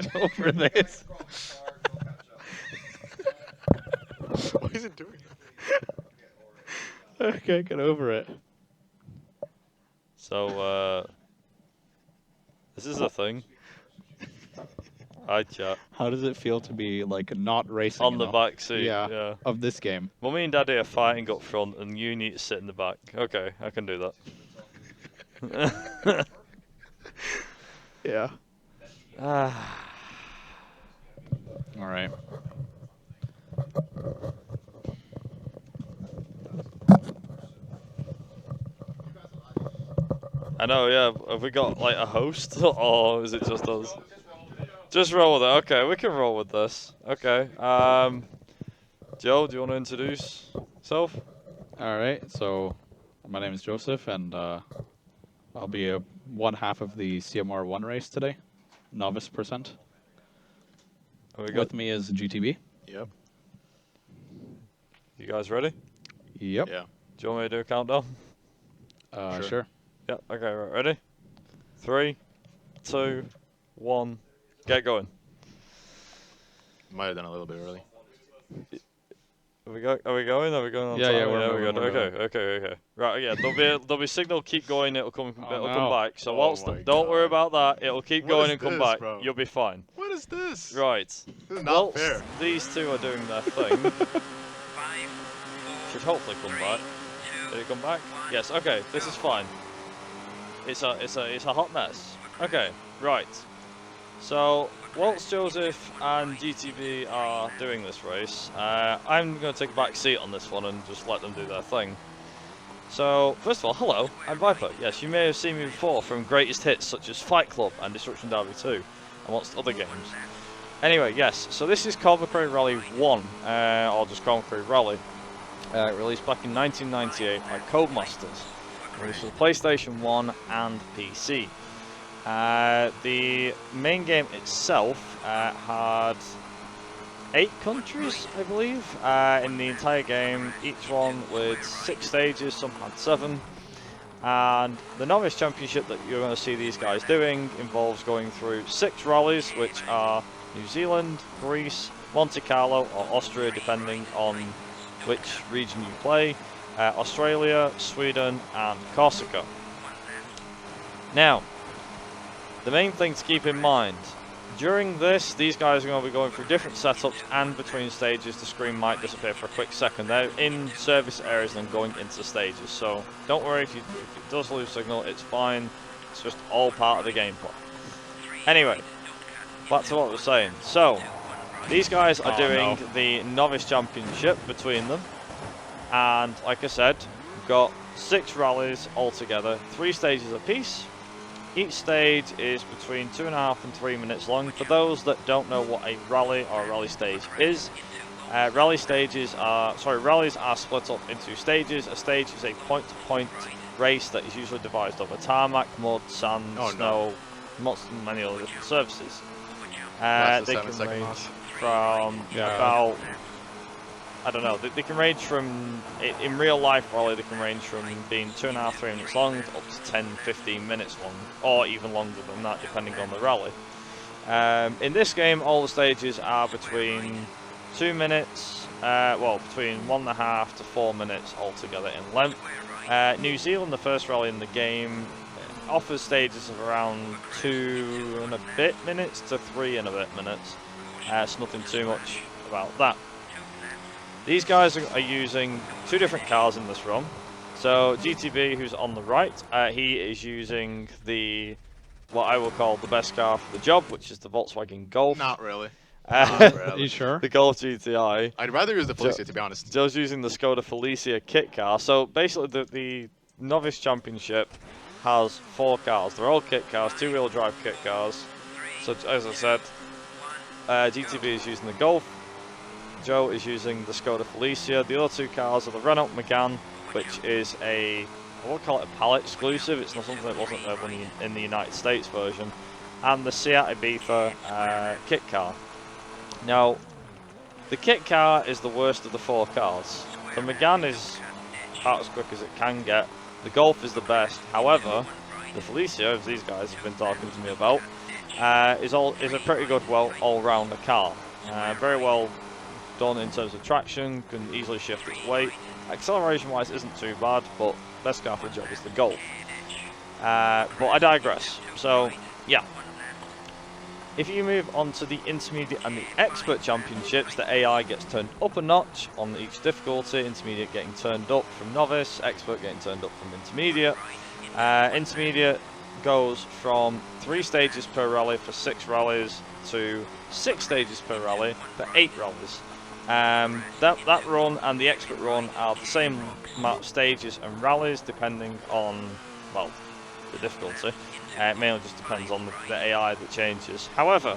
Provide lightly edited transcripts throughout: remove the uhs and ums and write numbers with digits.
Get over this. Why is it doing Okay, get over it. So, this is a thing. Hi, chat. How does it feel to be like not racing On the enough? back seat, Yeah, yeah. of this game. Mummy and Daddy are fighting up front, and you need to sit in the back. Okay, I can do that. Yeah. Ah. All right. I know, yeah. Have we got like a host, or is it just us? Just roll with it. Okay, we can roll with this. Okay. Joe, do you want to introduce yourself? All right. So, my name is Joseph, and I'll be one half of the CMR 1 race today, novice percent. With me is GTB. Yep. You guys ready? Yep. Yeah. Do you want me to do a countdown? Sure. Yeah. Okay. Right. Ready? 3, 2, 1. Get going. Might have done a little bit early. Are we going? Are we going on Yeah, time? yeah, we're good. moving, we're Okay. Right, yeah. There'll be signal. Keep going. It'll come no. back. So Oh whilst my don't worry God. about that. It'll keep What going is and come this, back. bro? You'll be fine. What is this? Right. This is not Whilst fair. these two are doing their thing, should hopefully come back. Did it come back? Yes. Okay. This is fine. It's a hot mess. Okay. Right. So whilst Joseph and GTB are doing this race, I'm going to take a back seat on this one and just let them do their thing. So, first of all, hello, I'm Viper. Yes, you may have seen me before from greatest hits such as Fight Club and Destruction Derby 2, amongst other games. Anyway, yes, so this is Colin Mcrae Rally 1, or just Colin Mcrae Rally, released back in 1998 by Codemasters, released for the PlayStation 1 and PC. The main game itself had 8 countries, I believe, in the entire game, each one with 6 stages, some had 7. And the Novice Championship that you're going to see these guys doing involves going through 6 rallies, which are New Zealand, Greece, Monte Carlo, or Austria, depending on which region you play, Australia, Sweden, and Corsica. Now, the main thing to keep in mind, during this, these guys are going to be going through different setups, and between stages the screen might disappear for a quick second. They're in service areas and going into stages, so don't worry if it does lose signal, it's fine. It's just all part of the gameplay. Anyway, back to what we're saying. So, these guys are doing the Novice Championship between them, and like I said, we've got 6 rallies altogether, 3 stages apiece. Each stage is between 2.5 and 3 minutes long. For those that don't know what a rally or a rally stage is, rallies are split up into stages. A stage is a point-to-point race that is usually devised over tarmac, mud, sand, snow, many other different surfaces. They can range from about, I don't know, they can range from, in real life rally, they can range from being 2.5 to 3 minutes long up to 10-15 minutes long, or even longer than that, depending on the rally. In this game, all the stages are between 2 minutes, between 1.5 to 4 minutes altogether in length. New Zealand, the first rally in the game, offers stages of around 2 and a bit minutes to 3 and a bit minutes. It's nothing too much about that. These guys are using 2 different cars in this run. So GTB, who's on the right, he is using what I will call the best car for the job, which is the Volkswagen Golf. Not really. Are you sure? The Golf GTI. I'd rather use the Felicia, to be honest. Joe's using the Skoda Felicia kit car. So basically, the Novice Championship has 4 cars. They're all kit cars, 2-wheel drive kit cars. So as I said, GTB is using the Golf. Joe is using the Skoda Felicia. The other 2 cars are the Renault Megane, which is I would call it a pallet exclusive. It's not something that wasn't there in the United States version. And the Seat Ibiza kit car. Now, the kit car is the worst of the 4 cars. The Megane is about as quick as it can get. The Golf is the best. However, the Felicia, as these guys have been talking to me about, is a pretty good, all-rounder car. Very well done in terms of traction, can easily shift its weight. Acceleration-wise isn't too bad, but best car for the job is the Golf. But I digress. So, yeah. If you move on to the Intermediate and the Expert Championships, the AI gets turned up a notch on each difficulty. Intermediate getting turned up from Novice, Expert getting turned up from Intermediate. Intermediate goes from 3 stages per rally for 6 rallies to 6 stages per rally for 8 rallies. That run and the Expert run are the same amount of stages and rallies depending on, well, the difficulty. It mainly just depends on the AI that changes. However,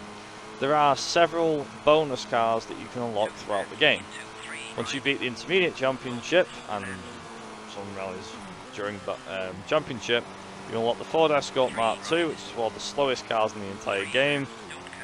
there are several bonus cars that you can unlock throughout the game. Once you beat the Intermediate Championship and some rallies during the Championship, you unlock the Ford Escort Mark II, which is one of the slowest cars in the entire game.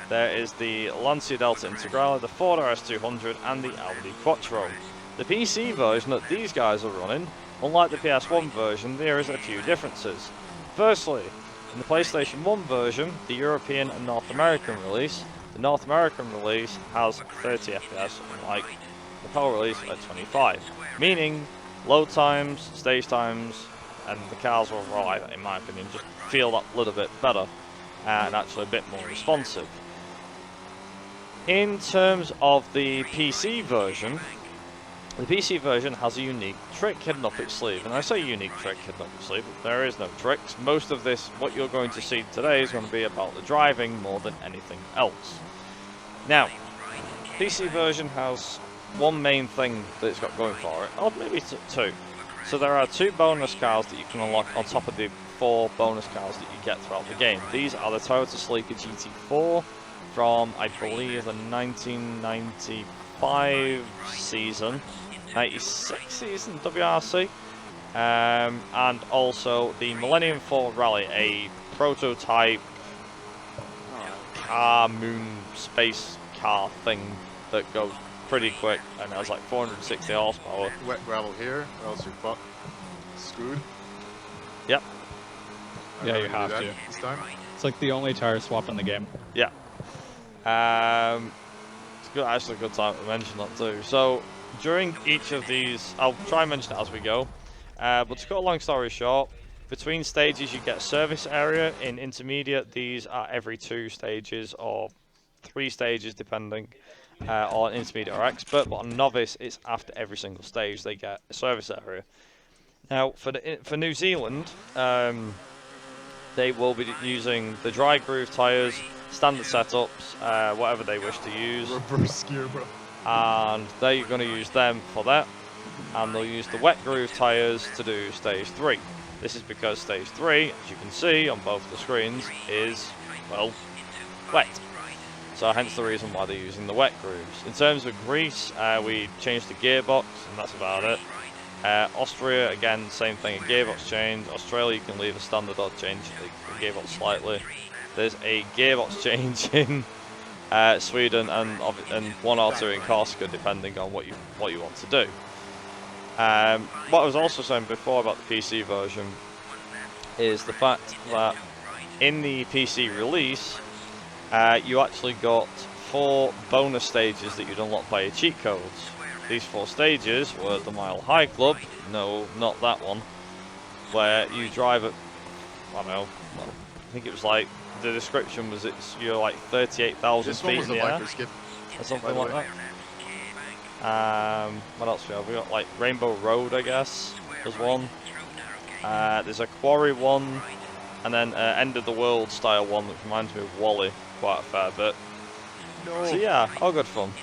There is the Lancia Delta Integrale, the Ford RS200 and the Audi Quattro. The PC version that these guys are running, unlike the PS1 version, there is a few differences. Firstly, in the PlayStation 1 version, the European and North American release, the North American release has 30 FPS, unlike the PAL release at 25. Meaning, load times, stage times, and the cars overall, in my opinion, just feel that little bit better and actually a bit more responsive. In terms of the PC version, the PC version has a unique trick hidden up its sleeve, and I say unique trick hidden up its sleeve, but there is no tricks. Most of this, what you're going to see today, is going to be about the driving more than anything else. Now, PC version has one main thing that it's got going for it, or maybe two. So there are 2 bonus cars that you can unlock on top of the 4 bonus cars that you get throughout the game. These are the Toyota Celica GT4 from, I believe, the 1995 season. 96 season WRC, and also the Millennium 4 Rally, a prototype car, moon, space car thing that goes pretty quick and has like 460 horsepower. Wet gravel here, or else you're screwed. Yeah, you have to. This time. It's like the only tire swap in the game. Yeah. It's good, actually a good time to mention that too. So, during each of these, I'll try and mention it as we go, but to cut a long story short, between stages you get a service area. In Intermediate, these are every 2 stages or 3 stages depending on Intermediate or Expert, but on Novice it's after every single stage they get a service area. Now for New Zealand, they will be using the dry groove tyres, standard setups, whatever they wish to use. Reverse gear, bro. And they're going to use them for that, and they'll use the wet groove tyres to do stage 3. This is because stage 3, as you can see on both the screens, is, well, wet. So hence the reason why they're using the wet grooves. In terms of Greece, we changed the gearbox, and that's about it. Austria, again, same thing, a gearbox change. Australia, you can leave a standard odd change the gearbox slightly. There's a gearbox change in Sweden and 1 or 2 in Corsica, depending on what you want to do. What I was also saying before about the PC version is the fact that in the PC release, you actually got 4 bonus stages that you'd unlock by your cheat codes. These 4 stages were the Mile High Club, no, not that one, where you drive at, I don't know, I think it was like, the description was you're like 38,000 feet in the air, or something like that. What else we have? We got like Rainbow Road, I guess, was one. There's a Quarry one, and then End of the World style one that reminds me of Wally quite a fair bit. No. So yeah, all good fun.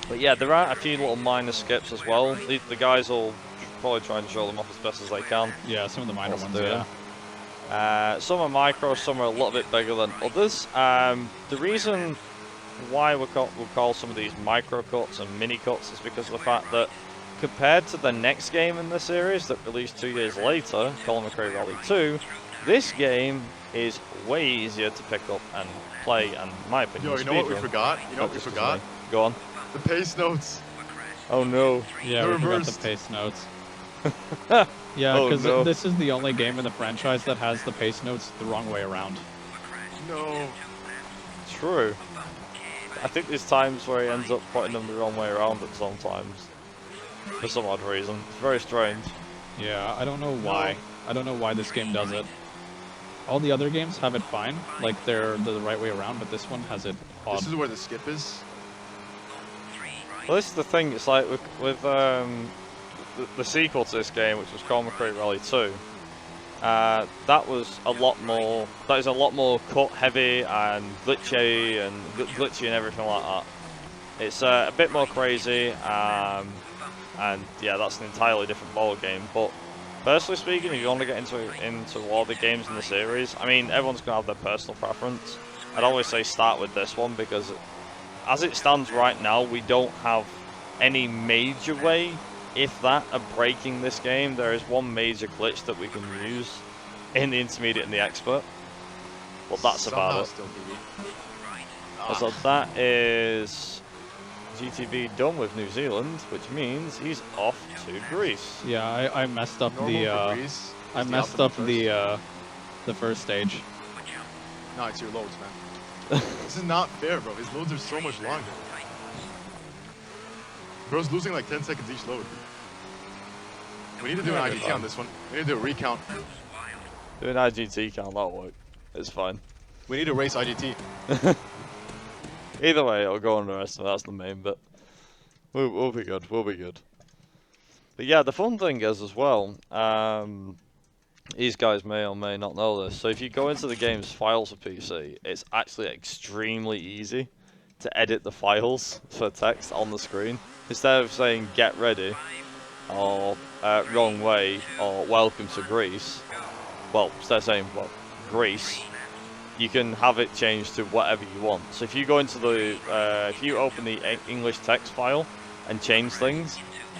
But yeah, there are a few little minor skips as well. The guys will probably try and show them off as best as they can. Yeah, some of the minor ones, yeah. Some are micro, some are a little bit bigger than others. The reason why we'll call some of these micro cuts and mini cuts is because of the fact that compared to the next game in the series that released 2 years later, Colin Mcrae Rally 2, this game is way easier to pick up and play, and in my opinion, yo, you know what we forgot? You know what we forgot? Go on. The pace notes. Oh no. Yeah, we forgot the pace notes. Yeah, because this is the only game in the franchise that has the pace notes the wrong way around. No. True. I think there's times where he ends up putting them the wrong way around at sometimes. For some odd reason. It's very strange. Yeah, I don't know why. I don't know why this game does it. All the other games have it fine, like they're the right way around, but this one has it odd. This is where the skip is. Well, this is the thing. It's like with the sequel to this game, which was Colin Mcrae Rally 2. That was a lot more. That is a lot more cut heavy and glitchy and everything like that. It's a bit more crazy, and yeah, that's an entirely different ball game. But personally speaking, if you want to get into all the games in the series, I mean, everyone's gonna have their personal preference. I'd always say start with this one because, as it stands right now, we don't have any major way, if that, of breaking this game. There is one major glitch that we can use in the intermediate and the expert, but that's about it. Still So that is GTV done with New Zealand, which means he's off to Greece. Yeah, I messed up I messed up the first stage. No, it's your loads, man. This is not fair, bro. His loads are so much longer. Bro's losing like 10 seconds each load. We need to do an IGT on this one. We need to do a recount. Do an IGT count, that'll work. It's fine. We need to race IGT. Either way, it'll go on the rest of it. That's the main bit. We'll be good. We'll be good. But yeah, the fun thing is as well, these guys may or may not know this. So if you go into the game's files for PC, it's actually extremely easy to edit the files for text on the screen. Instead of saying "get ready" or "wrong way" or "welcome to Greece," well, instead of saying Greece, you can have it changed to whatever you want. So if you go into the, if you open the English text file and change things,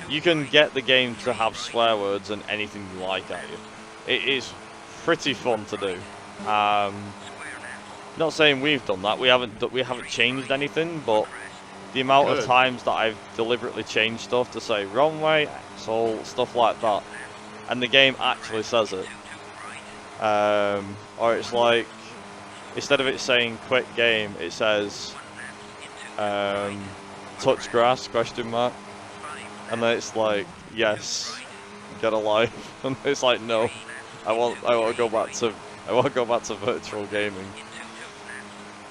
you can get the game to have swear words and anything you like at you. It is pretty fun to do. Not saying we've done that. We haven't changed anything, but the amount of times that I've deliberately changed stuff to say wrong way, so stuff like that, and the game actually says it. Or it's like, instead of it saying "quick game," it says "touch grass?" ? And then it's like, "Yes, get a life." And it's like, "No, I want to go back to virtual gaming."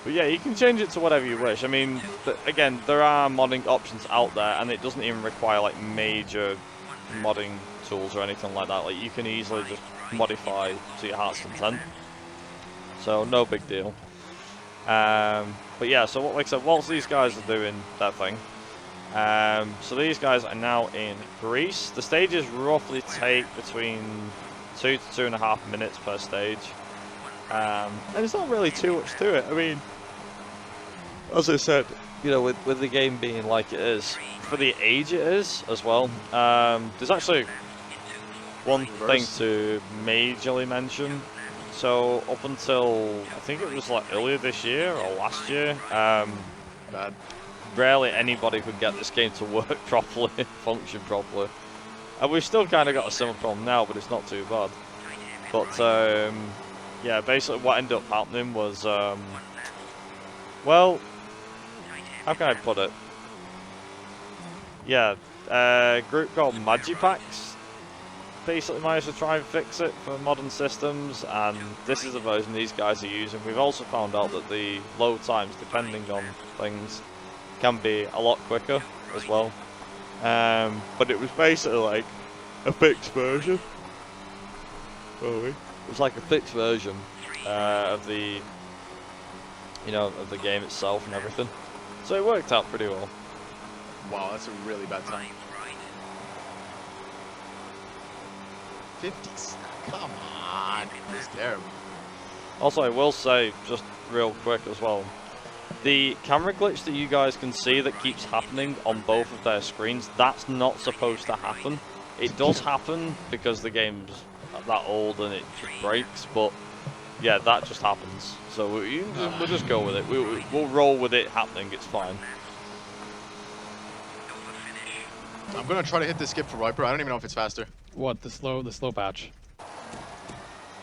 But yeah, you can change it to whatever you wish. I mean, again, there are modding options out there, and it doesn't even require like major modding tools or anything like that. Like, you can easily just modify to your heart's content. So no big deal. But yeah, so like I said, whilst these guys are doing their thing, so these guys are now in Greece. The stages roughly take between 2 to 2.5 minutes per stage. And it's not really too much to it. I mean, as I said, you know, with the game being like it is, for the age it is as well, there's actually one thing to majorly mention. So up until, I think it was like earlier this year or last year, rarely anybody could get this game to work properly, function properly. And we've still kind of got a similar problem now, but it's not too bad. But yeah, basically what ended up happening was, well, how can I put it? Yeah, a group called Magipacks basically managed to try and fix it for modern systems, and this is the version these guys are using. We've also found out that the load times, depending on things, can be a lot quicker as well. But it was basically like a fixed version. It was like a fixed version of the, you know, of the game itself and everything. So it worked out pretty well. Wow, that's a really bad time. 50s. Come on. It's terrible. Also, I will say, just real quick as well, the camera glitch that you guys can see that keeps happening on both of their screens, that's not supposed to happen. It does happen because the game's that old and it just breaks, but yeah, that just happens. So we'll just go with it. We'll roll with it happening. It's fine. I'm gonna try to hit this skip for Viper. I don't even know if it's faster. What, the slow patch?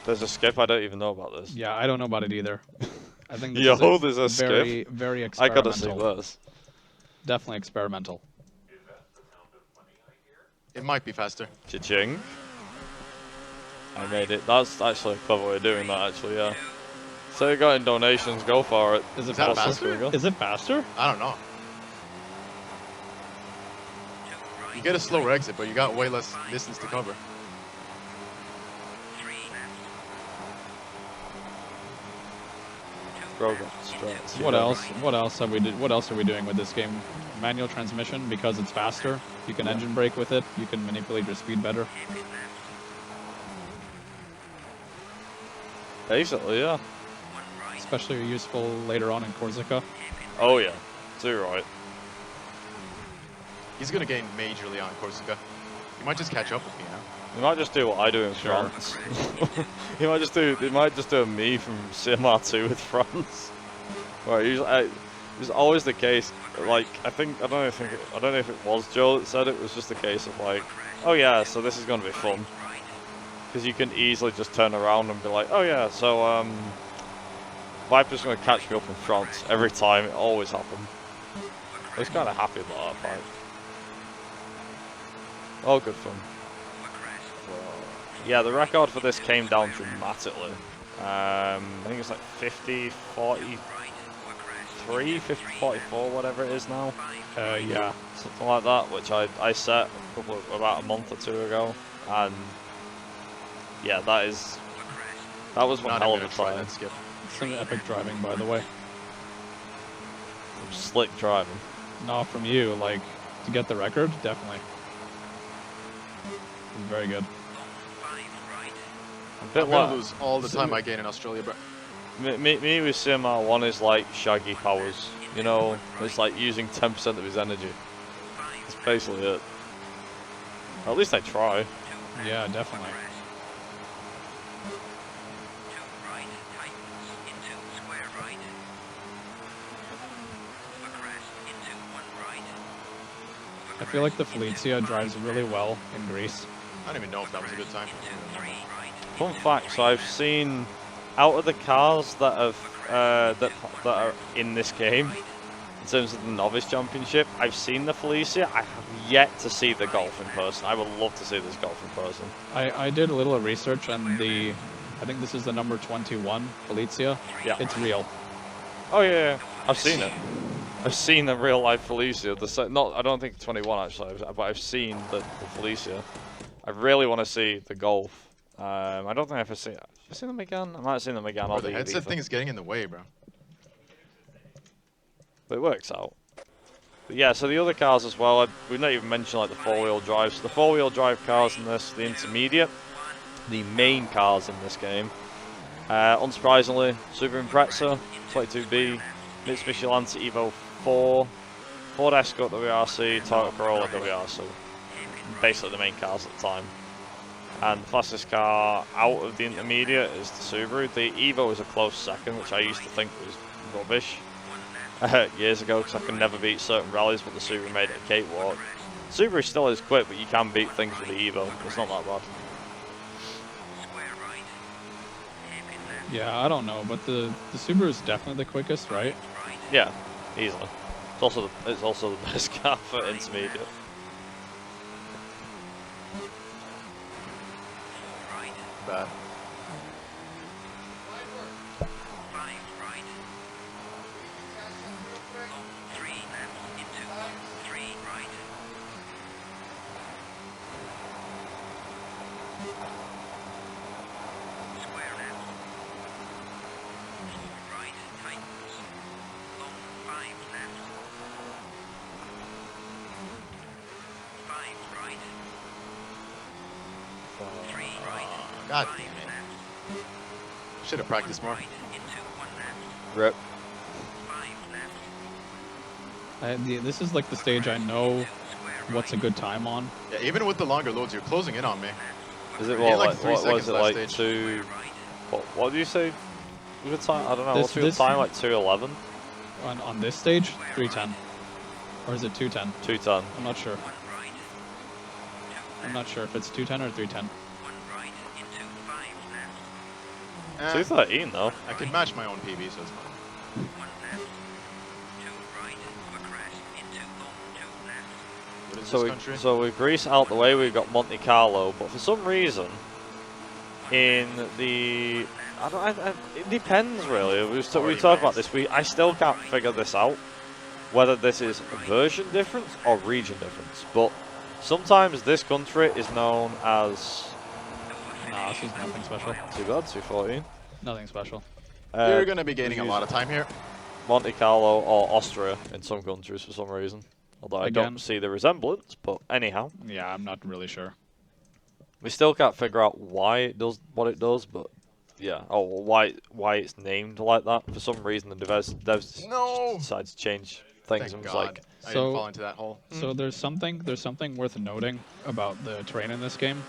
There's a skip. I don't even know about this. Yeah, I don't know about it either. I think this Yo, is there's a very, skip. very I experimental. gotta see this. Definitely experimental. It might be faster. Cha-ching. I made it. That's actually a clever way of doing that, actually, yeah. So you got in donations, go for it. Is it Is that faster? faster? Is it faster? I don't know. You get a slower exit, but you got way less distance to cover. What else? What else have we What else are we doing with this game? Manual transmission because it's faster. You can engine brake with it. You can manipulate your speed better. Basically, yeah. Especially useful later on in Corsica. Oh yeah, too right. He's gonna gain majorly on Corsica. He might just catch up with me now. You might just do what I do in France. He might just do a me from CMR2 with France. Right, usually, it's always the case. Like I don't know if it was Joel that said it. It was just a case of like, oh yeah, so this is gonna be fun. Because you can easily just turn around and be like, oh yeah, so Viper's gonna catch me up in France every time. It always happened. I was kind of happy about that fight. All good fun. Yeah, the record for this came down dramatically. I think it's like 50, 43, 50, 44, whatever it is now. Yeah. Something like that, which I set about a month or two ago, and yeah, that was one hell of a try. That skip. Some epic driving, by the way. Slick driving. Not from you, like to get the record, definitely. Very good. I'm gonna lose all the time I gain in Australia, bro. Me with CMR1 is like Shaggy powers. You know, it's like using 10% of his energy. That's basically it. At least I try. Yeah, definitely. I feel like the Felicia drives really well in Greece. I don't even know if that was a good time. Fun fact: so I've seen out of the cars that have that are in this game, in terms of the novice championship, I've seen the Felicia. I have yet to see the Golf in person. I would love to see this Golf in person. I did a little research on I think this is the number 21 Felicia. Yeah, it's real. Oh yeah, I've seen it. I've seen the real life Felicia. I don't think 21 actually, but I've seen the Felicia. I really want to see the Golf. I don't think I've ever seen. Have you seen them again? I might have seen them again. Bro, the headset thing is getting in the way, bro. But it works out. But yeah, so the other cars as well. We've not even mentioned like the four-wheel drive. So the four-wheel drive cars in this, the intermediate, the main cars in this game. Unsurprisingly, Subaru Impreza, 22B, Mitsubishi Lancer Evo 4, Ford Escort WRC, Toyota Corolla WRC. Basically the main cars at the time. And the fastest car out of the intermediate is the Subaru. The Evo is a close second, which I used to think was rubbish years ago because I could never beat certain rallies, but the Subaru made it a cakewalk. Subaru still is quick, but you can beat things with the Evo. It's not that bad. Yeah, I don't know, but the Subaru is definitely the quickest, right? Yeah, easily. It's also the best car for intermediate. Bad. God damn it. Should have practiced more. Rip. This is like the stage I know what's a good time on. Yeah, even with the longer loads, you're closing in on me. Is it Like what 3 was seconds it last like stage. two? What do you say? Good time? I don't know. What's your This- time? Like 2:11? On this stage, 310. Or is it 210? 2:10. I'm not sure. I'm not sure if it's 210 or 310. 2:13 though. I can match my own PB, so it's fine. What is So this country? so with Greece out the way, we've got Monte Carlo, but for some reason, in the it depends really. We talked about this. I still can't figure this out, whether this is a version difference or region difference. But sometimes this country is known as. Nah, this is nothing special. Too bad, 214. Nothing special. You're going to be gaining a lot of time here. Monte Carlo or Austria in some countries for some reason. Although I Again. don't see the resemblance, but anyhow. Yeah, I'm not really sure. We still can't figure out why it does what it does, but yeah. Oh, well, why it's named like that. For some reason, the devs decide to change things. Thank And was God. like, I didn't fall into that hole. So there's something worth noting about the terrain in this game.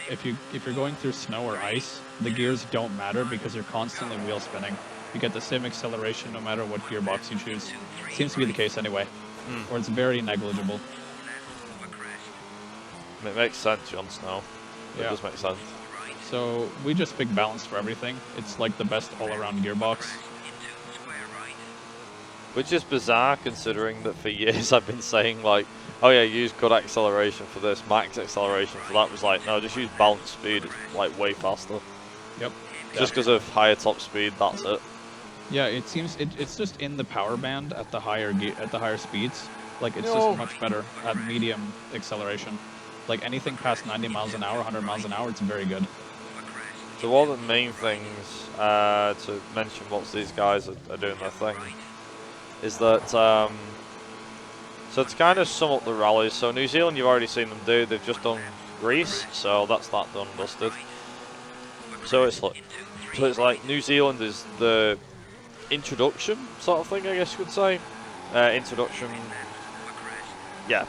If you're going through snow or ice, the gears don't matter because you're constantly wheel spinning. You get the same acceleration no matter what gearbox you choose. Seems to be the case anyway, or it's very negligible. it makes sense on snow. It Yeah. does make sense. So we just pick balance for everything. It's like the best all-around gearbox. Which is bizarre considering that for years I've been saying like, oh yeah, use good acceleration for this, max acceleration for that. Was like, no, just use balance speed. It's like way faster. Yep. Just because of higher top speed, that's it. Yeah, it seems it's just in the power band at the higher speeds. Like it's just much better at medium acceleration. Like anything past 90 miles an hour, 100 miles an hour, it's very good. So one of the main things to mention once these guys are doing their thing is that, so to kind of sum up the rallies, so New Zealand you've already seen them do, they've just done Greece, so that's that done and dusted. So it's like New Zealand is the introduction sort of thing, I guess you could say. Introduction, yeah.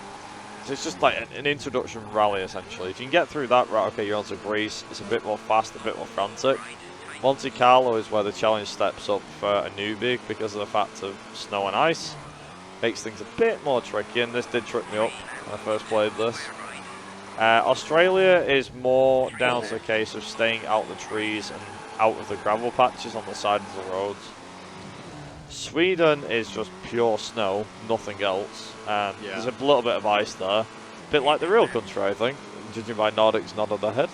So it's just like an introduction rally essentially. If you can get through that, right, okay, you're onto Greece. It's a bit more fast, a bit more frantic. Monte Carlo is where the challenge steps up for a newbie because of the fact of snow and ice. Makes things a bit more tricky, and this did trip me up when I first played this. Australia is more down to the case of staying out of the trees and out of the gravel patches on the sides of the roads. Sweden is just pure snow, nothing else. And there's a little bit of ice there. A bit like the real country, I think, judging by Nordic's nod of their head.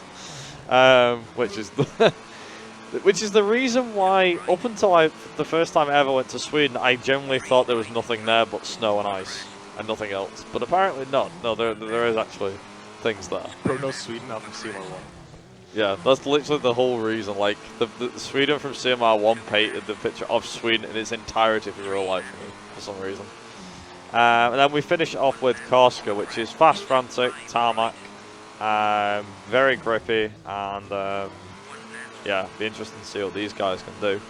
Which is the reason why, up until the first time I ever went to Sweden, I generally thought there was nothing there but snow and ice, and nothing else. But apparently not. No, there is actually things there. Prognos Sweden out from CMR 1. Yeah, that's literally the whole reason. Like, the Sweden from CMR 1 painted the picture of Sweden in its entirety for real life for me, for some reason. And then we finish it off with Corsica, which is fast, frantic, tarmac, very grippy, and yeah, be interesting to see what these guys can do.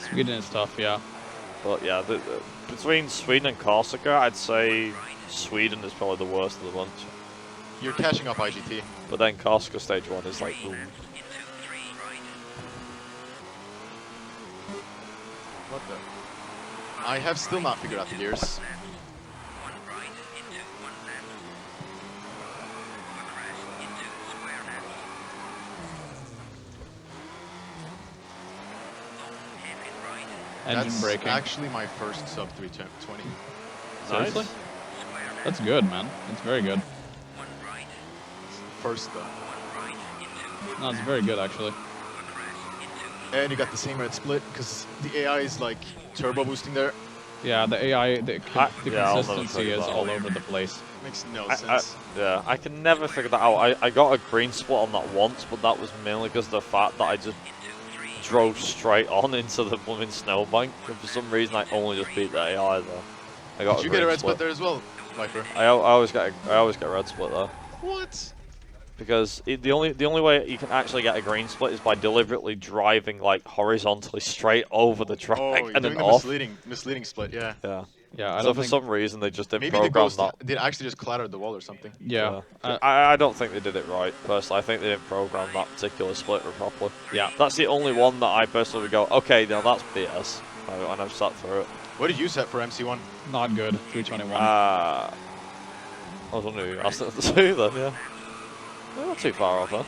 Sweden is tough, yeah. But yeah, between Sweden and Corsica, I'd say Sweden is probably the worst of the bunch. You're catching up IGT. But then Corsica stage 1 is like, ooh. What the? I have still not figured out the gears. Engine That's braking. actually my first sub 320. Seriously? That's good, man. That's very good. First though. No, it's very good actually. And you got the same red split because the AI is like turbo boosting there. Yeah, the AI, the yeah, consistency is all over the place. Makes no sense. Yeah, I can never figure that out. I got a green split on that once, but that was mainly because of the fact that I just drove straight on into the blooming snowbank, and for some reason I only just beat the AI there. I got Did you get a red split there as well, Viper? I always get a red split there. What? Because the only way you can actually get a green split is by deliberately driving like horizontally straight over the track you're and doing then a off. misleading split, yeah. Yeah. Yeah, I So don't for think. some reason they just didn't Maybe the program ghost that. did actually just clatter the wall or something. Yeah. I don't think they did it right, personally. I think they didn't program that particular splitter properly. Yeah. That's the only one that I personally would go, okay, now that's BS. And I've sat through it. What did you set for MC1? Not good. 321. I was wondering who asked it to do then, yeah. They're not too far off, huh?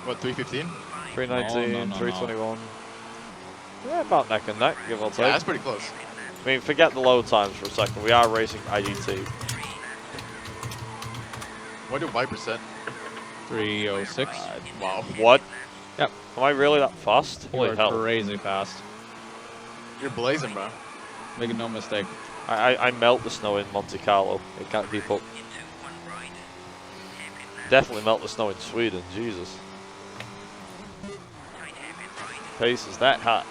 What, 315? 319, No, no, no, 321. Yeah, about neck and neck, give or take. Yeah, that's pretty close. I mean, forget the load times for a second. We are racing IDT. What do Viper set? 306. Wow. What? Yep. Am I really that fast? You Holy are hell. crazy fast. You're blazing, bro. Make no mistake. I melt the snow in Monte Carlo. It can't keep up. Definitely melt the snow in Sweden. Jesus. Pace is that hot.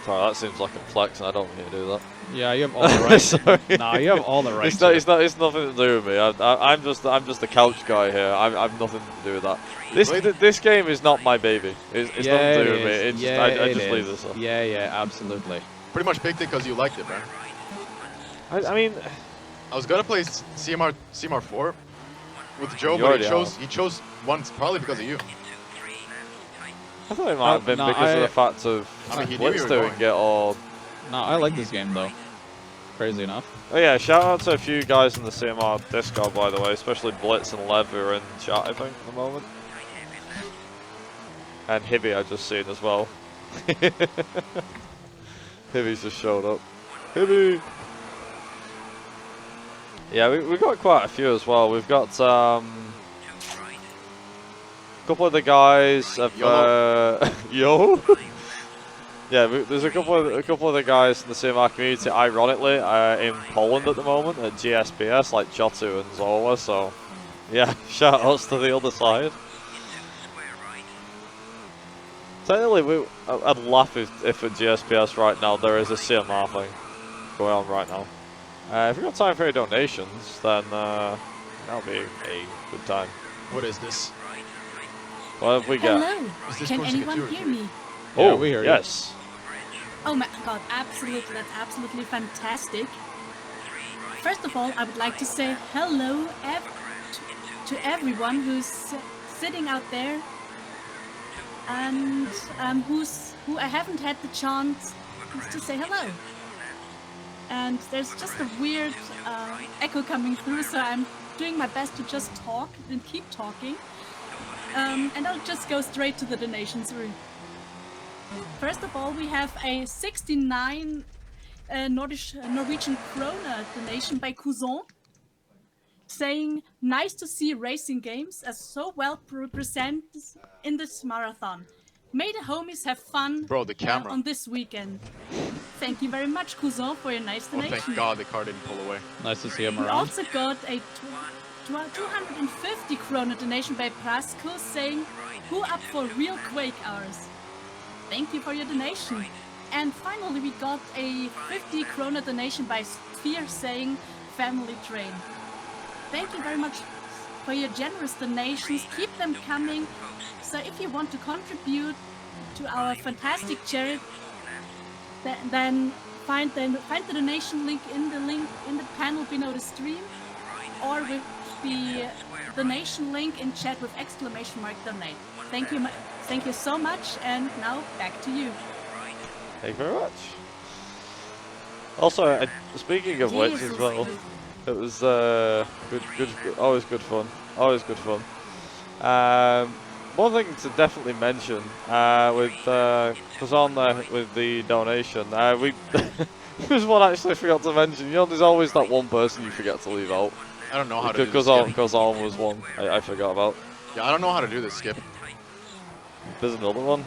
Sorry, that seems like a flex, and I don't need to do that. Yeah, you have all the right. Sorry. Nah, you have all the right. It's nothing to do with me. I'm just a couch guy here. I've nothing to do with that. This game is not my baby. It's nothing to do with me. It's just, I just leave this up. Yeah, absolutely. Pretty much picked it because you liked it, bro. I mean, I was gonna play CMR 4 with Joe, You but already he chose one probably because of you. I thought it might have been no, because of the fact of I mean, he knew you Blitz were doing going. it or. No, I like this game though. Crazy enough. Oh yeah, shout out to a few guys in the CMR Discord, by the way, especially Blitz and Lever in chat, I think, at the moment. And Hibby I just seen as well. Hibby's just showed up. Hibby! Yeah, we've got quite a few as well. We've got a couple of the guys of Yo. Yeah, there's a couple of the guys in the CMR community, ironically, in Poland at the moment at GSPS, like Jotu and Zola. So, yeah, shout outs to the other side. Technically, I'd laugh if at GSPS right now there is a CMR thing going on right now. If we've got time for any donations, then that'll be a good time. What is this? What have we got? Hello, Is this can supposed to get anyone two or hear three? me? Yeah, we hear you. Yes. Oh my god, absolutely, that's absolutely fantastic. First of all, I would like to say hello to everyone who's sitting out there and who I haven't had the chance to say hello. And there's just a weird echo coming through, so I'm doing my best to just talk and keep talking. And I'll just go straight to the donations room. First of all, we have a 69 Norwegian Krone donation by Cousin, saying, "Nice to see racing games as so well represented in this marathon. May the homies have fun Bro, the camera. on this weekend." Thank you very much, Cousin, for your nice Oh, donation. thank God the car didn't pull away. Nice to see him We around. also got a 250 krona donation by Prasko, saying, "Who up for real Quake hours?" Thank you for your donation. And finally, we got a 50 krona donation by Sphere, saying, "Family train." Thank you very much for your generous donations. Keep them coming. So if you want to contribute to our fantastic charity, then find the donation link in the panel below the stream, or with the donation link in chat with !donate. Thank you so much, and now back to you. Thank you very much. Also, speaking of which as well, it was good, always good fun. Always good fun. One thing to definitely mention with was on there with the donation. There's one I actually forgot to mention. You know, there's always that one person you forget to leave out. I don't know how to do this, Skip. Because on was one I forgot about. Yeah, I don't know how to do this, Skip. There's another one.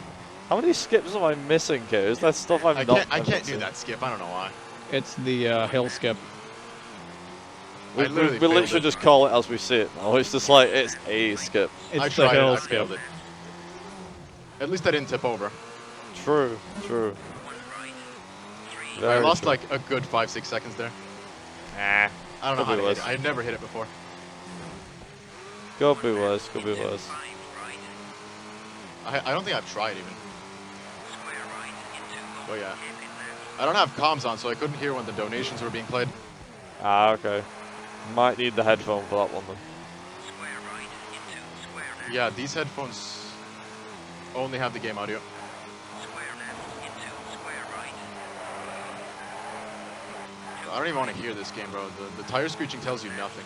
How many skips am I missing here? Is there stuff I can't do that, Skip. I don't know why. It's the hill skip. We literally literally failed it. just call it as we see it now. It's just like, it's a skip. It's I the tried hill it, I skip. failed it. At least I didn't tip over. True, true. I Very lost true. like a good 5-6 seconds there. Nah. I don't know how Could to be hit worse. it. I've never hit it before. Could be worse, could be worse. I don't think I've tried even. Oh yeah. I don't have comms on, so I couldn't hear when the donations were being played. Ah, okay. Might need the headphone for that one then. Yeah, these headphones only have the game audio. I don't even want to hear this game, bro. The tire screeching tells you nothing.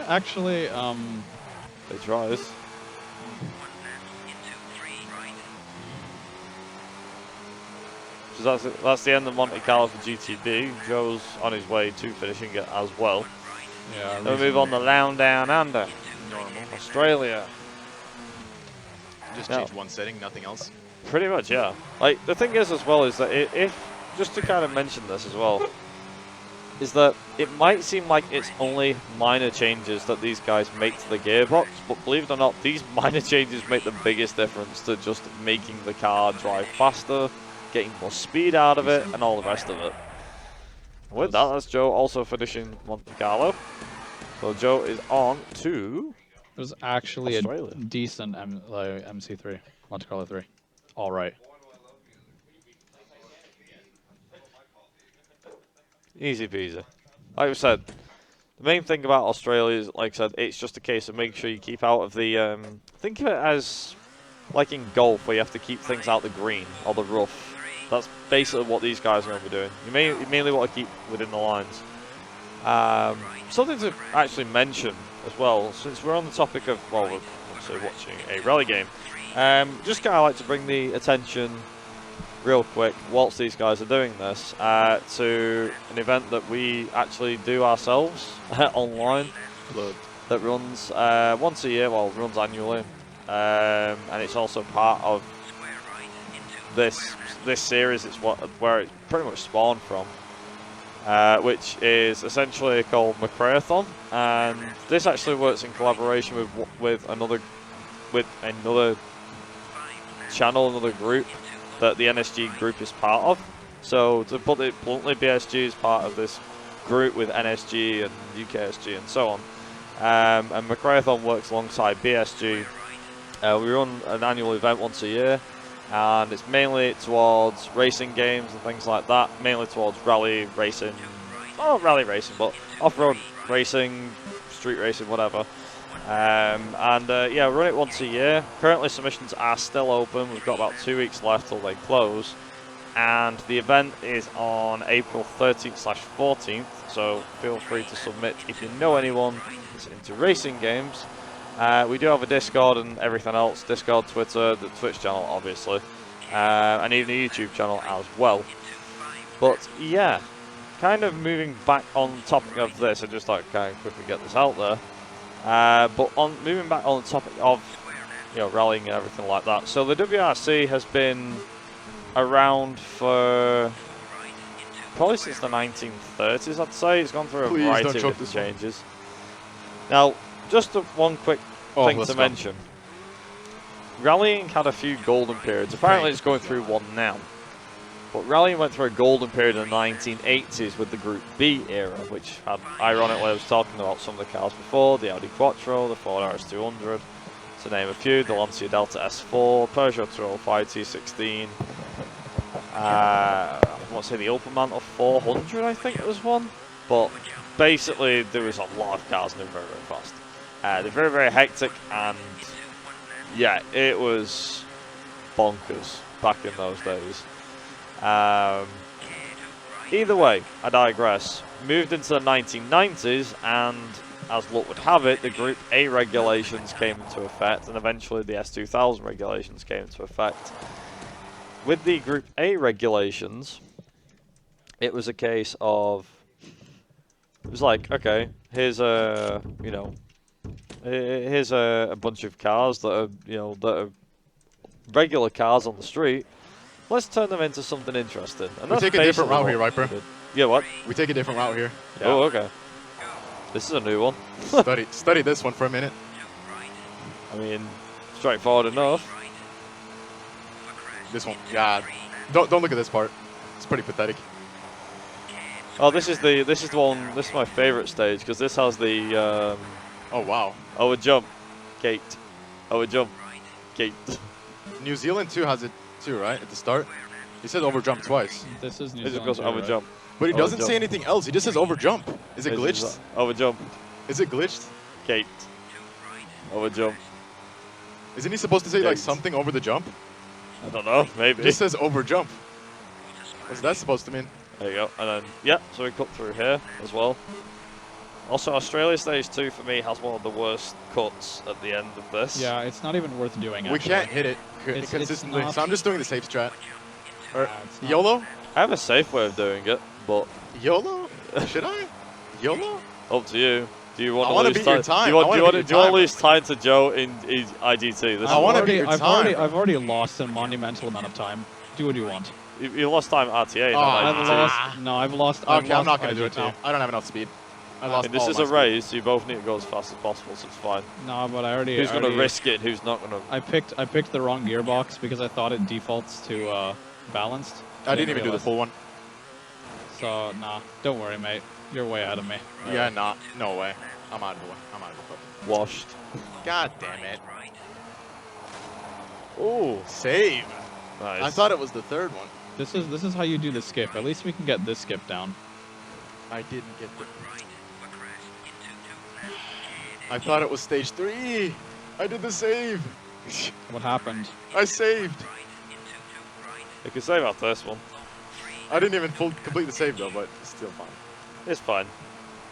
Actually, They tries. because that's the end of Monte Carlo for GTD. Joe's on his way to finishing it as well. Yeah. Then we move on to Lounge Down Under, Normal. Australia. Just No. change one setting, nothing else. Pretty much, yeah. Like, the thing is as well is that if just to kind of mention this as well, is that it might seem like it's only minor changes that these guys make to the gearbox, but believe it or not, these minor changes make the biggest difference to just making the car drive faster, getting more speed out of it, and all the rest of it. With that, that's Joe also finishing Monte Carlo. So Joe is on to It was actually Australia. a decent MC3, Monte Carlo 3. All right. Easy peasy. Like I said, the main thing about Australia is, like I said, it's just a case of making sure you keep out of the... think of it as like in golf, where you have to keep things out the green or the rough. That's basically what these guys are going to be doing. You mainly want to keep within the lines. Something to actually mention as well, since we're on the topic of, well, we're obviously watching a rally game, just kind of like to bring the attention real quick, whilst these guys are doing this, to an event that we actually do ourselves online that runs once a year, well, runs annually, and it's also part of this series. It's where it pretty much spawned from, which is essentially called Mcrae-a-thon, and this actually works in collaboration with another channel, another group that the NSG group is part of. So to put it bluntly, BSG is part of this group with NSG and UKSG and so on. And Mcrae-a-thon works alongside BSG. We run an annual event once a year, and it's mainly towards racing games and things like that, mainly towards rally racing, not rally racing, but off-road racing, street racing, whatever. Yeah, we run it once a year. Currently submissions are still open. We've got about 2 weeks left till they close. And the event is on April 13th/14th, so feel free to submit if you know anyone that's into racing games. We do have a Discord and everything else. Discord, Twitter, the Twitch channel, obviously. And even a YouTube channel as well. But yeah, kind of moving back on topic of this, I just like to kind of quickly get this out there. But moving back on the topic of, you know, rallying and everything like that. So the WRC has been around for probably since the 1930s, I'd say. It's gone through a variety of different changes. Now, just one quick thing to mention. Rallying had a few golden periods. Apparently it's going through one now. But rallying went through a golden period in the 1980s with the Group B era, which had, ironically, I was talking about some of the cars before, the Audi Quattro, the Ford RS200, to name a few, the Lancia Delta S4, Peugeot 205 T16, I want to say the Opel Mantle 400, I think it was one. But basically, there was a lot of cars and they were very, very fast. They're very, very hectic, and yeah, it was bonkers back in those days. Either way, I digress. Moved into the 1990s, and as luck would have it, the Group A regulations came into effect, and eventually the S2000 regulations came into effect. With the Group A regulations, it was a case of, it was like, okay, here's a, you know, here's a bunch of cars that are, you know, that are regular cars on the street. Let's turn them into something interesting. And we take a different route here, right, bro? Yeah, what? We take a different route here. Yeah. Oh, okay. This is a new one. study this one for a minute. I mean, straightforward enough. This one, yeah. Don't look at this part. It's pretty pathetic. Oh, this is the one. This is my favorite stage because this has the. Oh wow. Oh, a jump, gate. Oh, a jump, gate. New Zealand too has it too, right? At the start, he said over jump twice. This is New This Zealand. goes over jump. But he doesn't say anything else. He just says over jump. Is it glitched? Over jump, Is it glitched? gate. Over jump. Isn't he supposed to say like Gate. something over the jump? I don't know. Maybe. It just says over jump. What's that supposed to mean? There you go. And then yeah, so we cut through here as well. Also, Australia Stage 2 for me has one of the worst cuts at the end of this. Yeah, it's not even worth doing. We Actually. can't hit it It's consistently, not- so I'm just doing the safe strat. Or it's not. YOLO? I have a safe way of doing it, but YOLO? Should I? YOLO? up to you. Do you want I to wanna lose beat your time? time. Do you I want, wanna do you beat want, your do you want time. to lose time to Joe in IGT? This I is wanna what- beat your time, bro. I've already lost a monumental amount of time. Do what you want. You lost time at RTA, Oh, not I've IGT. lost. No, I've lost. I've Okay, I'm lost not gonna do it IGT. now. I don't have enough speed. I lost And this all is my a speed. race, so you both need to go as fast as possible, so it's fine. No, but I already. Who's going to already- risk it and who's not going to? I picked the wrong gearbox because I thought it defaults to balanced. I didn't even do the realize. full one. So nah, don't worry, mate. You're way ahead of me. Yeah, nah. No way. I'm out of the way. I'm out of the way. Washed. God damn it. Ooh, Save. nice. I thought it was the third one. This is how you do the skip. At least we can get this skip down. I didn't get the... I thought it was stage 3. I did the save. What happened? I saved. You can save after this one. I didn't even complete the save though, but it's still fine. It's fine.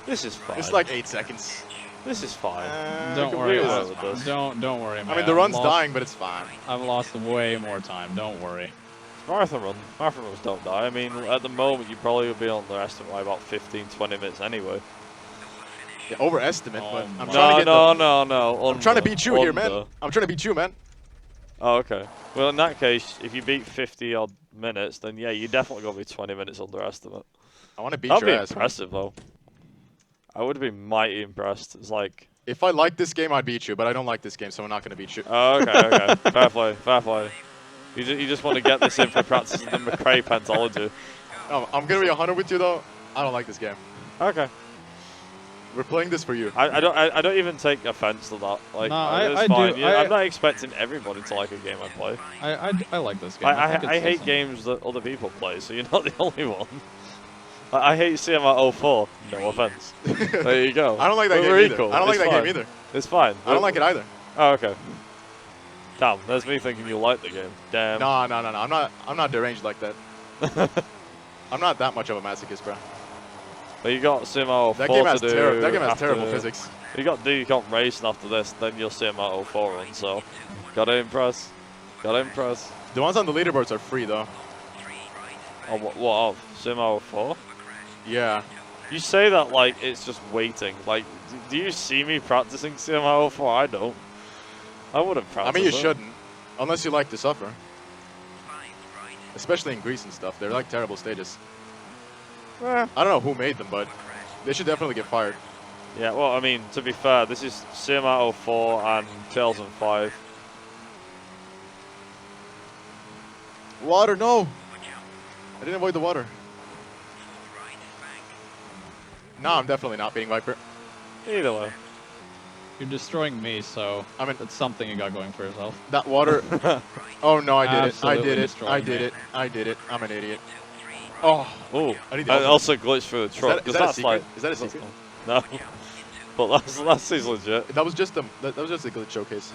This is fine. It's like 8 seconds. This is fine. Don't can worry. really I- live with this. Don't worry, man. I mean, the run's dying, but it's fine. I've lost way more time. Don't worry. Marathon runs don't die. I mean, at the moment, you probably would be on the rest of by about 15, 20 minutes anyway. Yeah, overestimate, Oh but I'm my- trying to get No. I'm trying to beat you here, man. Under. I'm trying to beat you, man. Oh, okay. Well, in that case, if you beat 50 odd minutes, then yeah, you definitely got to be 20 minutes underestimate. I want to beat That'd your be ass. Man. impressive, though. I would be mighty impressed. It's like, If I like this game, I'd beat you, but I don't like this game, so I'm not going to beat you. oh, okay. Fair play, fair play. You just want to get this in for practice of the Mcrae pentology. No, I'm going to be 100 with you, though. I don't like this game. Okay. We're playing this for you. I don't even take offense to that. Like, No, it's I fine. do. I'm not expecting everybody to like a game I play. I like this game. I think it's hate awesome. games that other people play, so you're not the only one. I hate CMR 04. No offense. There you go. I don't like that We're game either. equal. I don't like It's that fine. game either. It's fine. I don't like it either. Oh, okay. Damn, there's me thinking you like the game. Damn. No. I'm not deranged like that. I'm not that much of a masochist, bro. But you got CMR 04 That game has to do. terrible after- physics. You got racing after this, then you'll CMR 04 run. So, gotta impress. Gotta impress. The ones on the leaderboards are free, though. Oh, what of? CMR 04? Yeah. You say that like it's just waiting. Like, do you see me practicing CMR 04? I don't. I wouldn't practice. I mean, you it. shouldn't. Unless you like to suffer. Especially in Greece and stuff. They're like terrible stages. I don't know who made them, but they should definitely get fired. Yeah, well, I mean, to be fair, this is CMR 04 and 2005. Water, no! I didn't avoid the water. No, I'm definitely not beating Viper. Either way. You're destroying me, so I mean, that's something you got going for yourself. that water. Oh no, I did it. I Absolutely did it. destroying I did me. it. I did it. I'm an idiot. Oh, Ooh, I need the I ultimate. also glitched through the truck. is 'cause that a that's secret? like, Is that a secret? No. But that seems legit. That was just a glitch showcase.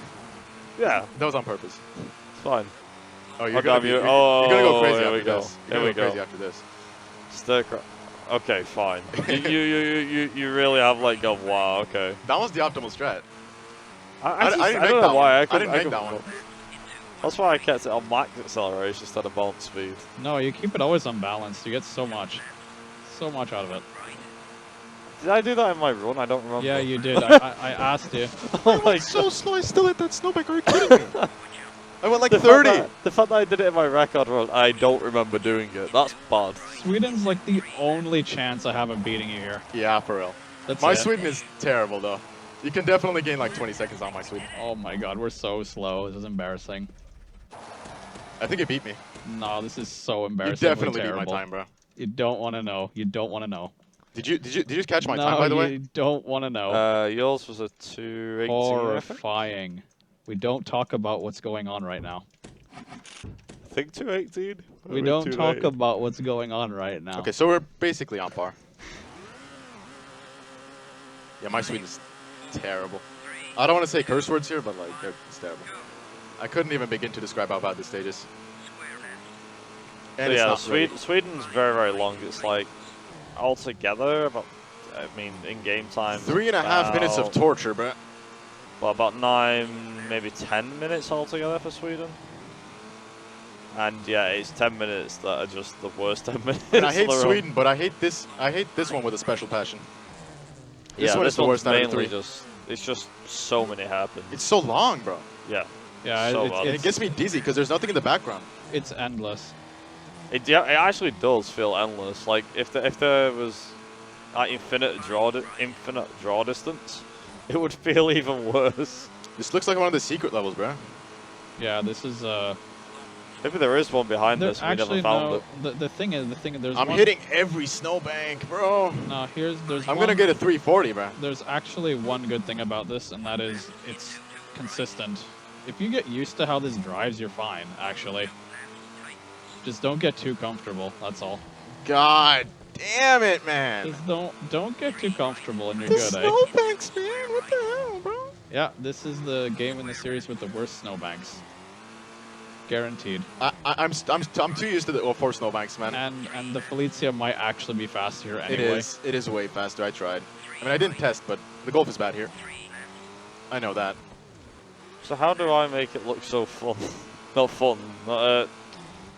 Yeah, That was on purpose. it's fine. Oh, Oh, damn, you're oh, gonna go crazy here after we go. this. Here You're we gonna go go. crazy after this. Stir crack. Okay, fine. you really have like gone, wow, okay. That was the optimal strat. I didn't don't make know that why. one. I didn't make that one. That's why I kept it on max acceleration instead of balance speed. No, you keep it always unbalanced. You get so much out of it. Did I do that in my run? I don't remember. Yeah, you did. I asked you. Oh my So god. slow, I still hit that snowbank. Are you kidding me? I went like The 30. fact that I did it in my record run, I don't remember doing it. That's bad. Sweden's like the only chance I have of beating you here. Yeah, for real. That's My it. Sweden is terrible, though. You can definitely gain like 20 seconds on my Sweden. Oh my god, we're so slow. This is embarrassing. I think it beat me. No, this is so You embarrassing. definitely beat my time, bro. You don't want to know. You don't want to know. Did you catch my no, time, by the way? you don't want to know. Yours was a 2:18. I think. Horrifying. We don't talk about what's going on right now. I think 2:18. We don't talk about what's going on right now. Okay, so we're basically on par. Yeah, my Sweden's terrible. I don't want to say curse words here, but like, it's terrible. I couldn't even begin to describe how bad this stage is. And So it's yeah, not Sweden's very, very long. It's like altogether about, I mean, in game time. 3.5 minutes of torture, bro. Well, about 9, maybe 10 minutes altogether for Sweden. And yeah, it's 10 minutes that are just the worst 10 minutes. And I hate on the Sweden, run. but I hate this one with a special passion. This Yeah, one this is the one's worst out of the mainly three. it's just so many hairpins. It's so long, bro. Yeah. Yeah, So it's, bad. And it gets me dizzy because there's nothing in the background. it's endless. It actually does feel endless. Like if there was infinite draw distance, it would feel even worse. This looks like one of the secret levels, bro. Yeah, this is Maybe there is one behind there, this. We never actually found no. it. The thing is there's I'm one, hitting every snowbank, bro. No, there's I'm one, gonna get a 340, bro. There's actually one good thing about this, and that is it's consistent. If you get used to how this drives, you're fine, actually. Just don't get too comfortable, that's all. God damn it, man. Just don't get too comfortable and you're The good, eh? snowbanks, man. What the hell, bro? Yeah, this is the game in the series with the worst snowbanks. Guaranteed. I'm too used to the 4 snowbanks, man. And the Felicia might actually be faster anyway. It is way faster. I tried. I mean, I didn't test, but the golf is bad here. I know that. So how do I make it look so fun? Not fun. Not,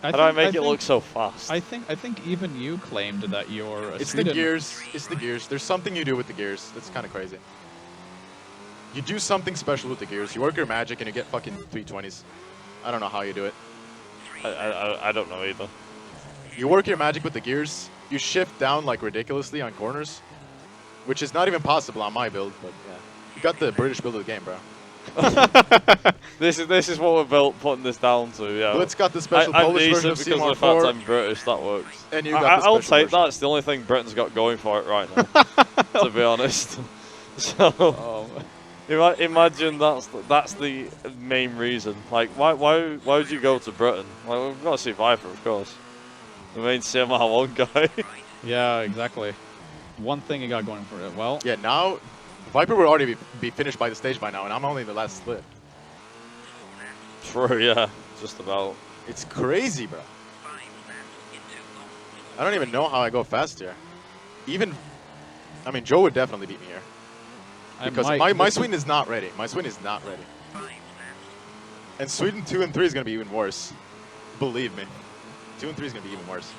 how do I make it look so fast? I think even you claimed that you're a It's the Sweden. gears. It's the gears. There's something you do with the gears. That's kind of crazy. You do something special with the gears. You work your magic and you get fucking 320s. I don't know how you do it. I don't know either. You work your magic with the gears. You shift down like ridiculously on corners, which is not even possible on my build. But yeah, you got the British build of the game, bro. This is what we're built putting this down to. Yeah. Well, it's got the special I'm Polish version decent of because of the fact CMR4, I'm British. That works. and you got the I'll special take version. that. It's the only thing Britain's got going for it right now. To be honest. So imagine that's the main reason. Like why would you go to Britain? Well, we've got to see Viper, of course. The main CMR1 guy. Yeah, exactly. One thing you got going for it. Well, Yeah, now Viper would already be finished by the stage by now, and I'm only in the last split. True. Yeah. Just about. It's crazy, bro. I don't even know how I go fast here. I mean, Joe would definitely beat me here. Because my Sweden is not ready. My Sweden is not ready. And Sweden 2 and 3 is going to be even worse. Believe me. 2 and 3 is going to be even worse.